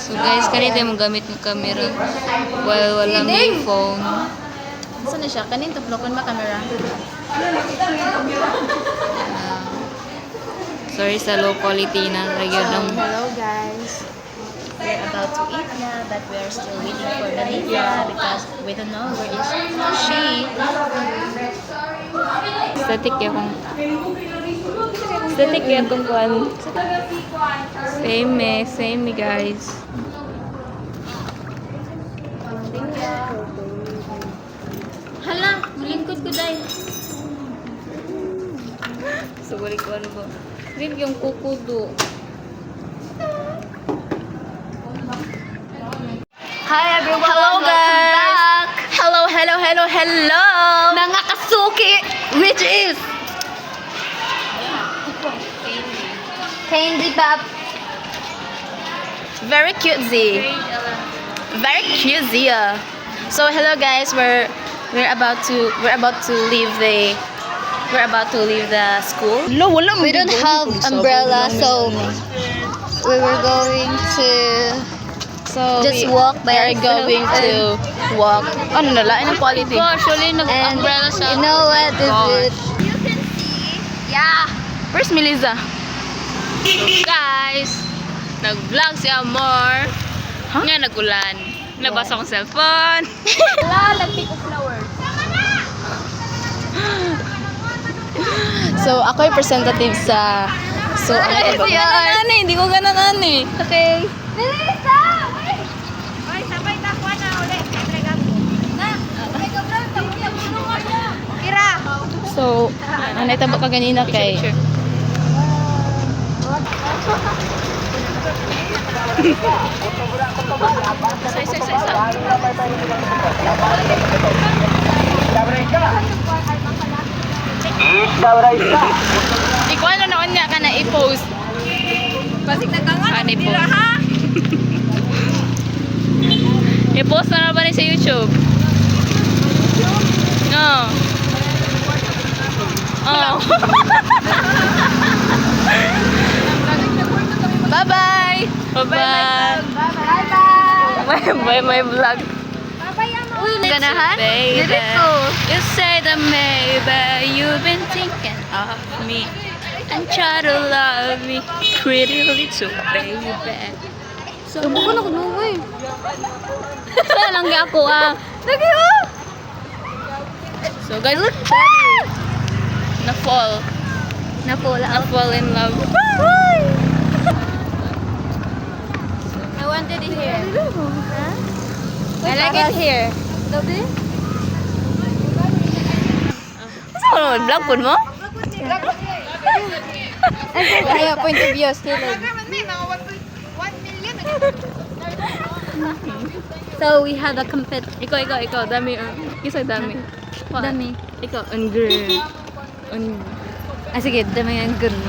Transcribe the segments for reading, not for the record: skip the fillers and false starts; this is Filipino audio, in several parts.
So guys, kanina mo gamit ng camera while wala may phone. Saan na siya? Kanin tuplokon ba camera? Sorry sa low quality na nagyod ng... Hello guys. We're about to eat na, but we are still waiting for Danita because we don't know where is she. Static ya kung... Static ya kung kuhan. Same guys. Hala, malingkod ko dahil. So balik ko ano ba? Rin yung kukudo. Hi everyone! Hello, guys. Back. Hello! Mga kasuki! Which is Candy Pop. Very cutesy. Very cutesy. So hello guys, we're about to leave the school. We don't have umbrella, so we were going to just walk by We're going to walk. Ano na lain ang quality? and Actually, nag-umbrella sa... you know what is God. it? You can see, yeah. Where's Melissa? So guys, nag-vlog si Amor. Nga nagulan. Nabasa kong cellphone. Wala, nag-pick of flowers. So ako yung representative sa... So ano ba? Hindi ko ganang ani. Okay. Melissa! Wait! Oy, sabay takwa na ulit. Na, okay ka bro, tapos yung tulungan mo. Kira! So, anay tabo ka ganina kay... Di ko ano naon nga ka na i-post. Pasig nagkangan, i-post. ha? I-post na ba rin sa YouTube? No. Oh. Bye-bye! Bye-bye! Bye-bye my vlog. Ganahan? Baby, Did it go? you say that maybe you've been thinking of me and try to love me, pretty little baby. So, Tubo ko na kunuwi. saan lang ako Lagi mo! So guys, na-fall in love. I wanted it here. I like it here. Gabi? Saan mo vlog po mo? Kaya point of view, still. So we have a Ikaw, dami. Isa dami. Dami. Ikaw, girl. Sige, dami ang girl.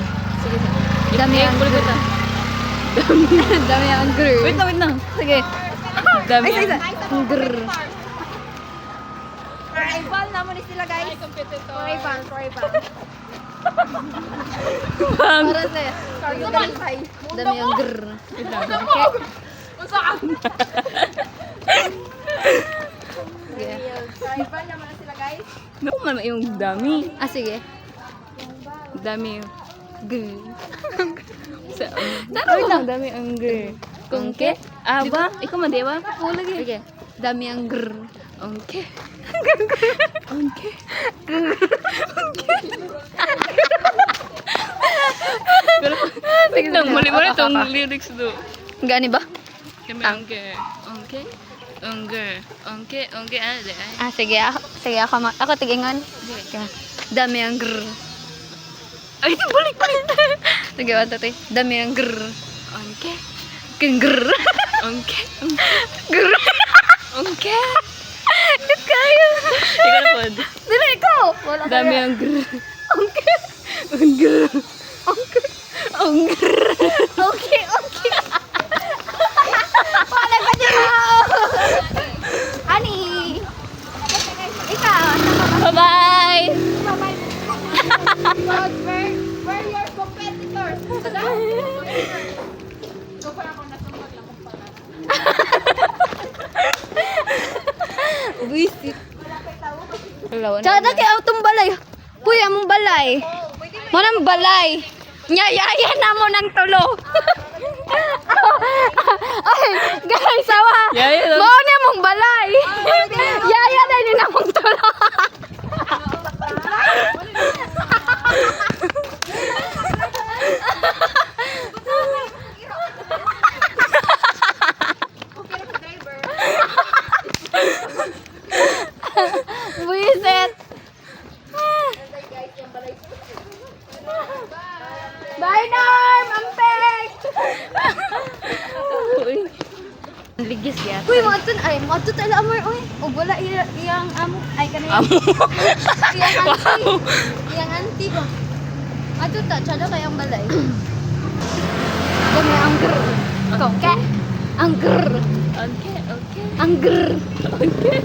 Sige. Dami ang Kulit girl. Dami ang girl. Wait na. Sige. Dami. Ang girl. Rival naman sila guys. Rival. Bang. Para sa'yo. Dami ang girl. Wait lang. Sige. Rival naman sila guys. Naku man yung dami. Sige. Dami yung girl. Sa, Wait lang. dami ang girl. Kungke? Ba? Ikaw man, di ba? Sige. Dami ang girl. Ongke. Tignan, mali itong lyrics do. Gani ba? Kami ongke. Ongke, ano de ay? Sige. Ako tigingan. Dami ang girl. Ay, balik. Sige, wala tayo. Dami ang girl. Ongke. Girl. Ongke. Girl. Ongke. Dito kayo. Ikaw na po. Dili, ikaw. Wala Dami ang girl. Okay. Wala ka dyan ako. Ani. Ikaw. Bye-bye! Where your competitors? Wisit. Alawan. Tsaka kay autong balay. Kuy, among balay. Mo nang balay. Nyayaya na mo ng tulo. Ay, guys, sawa. Yaya na- Mo na mong balay. Yaya na ni na mong tulo. Buisit. Bye, Norm! Ampek! Uy. Ligis ya. Uy, mga tun tala amor, uy. O wala iyang amo. Ay, kanay. Amo. Iyang auntie. Wow. Iyang auntie ba? Ato ta, tsada kayang balay. Kami ang grr. Okay? Ang grr. Okay, okay. Ang grr. Okay.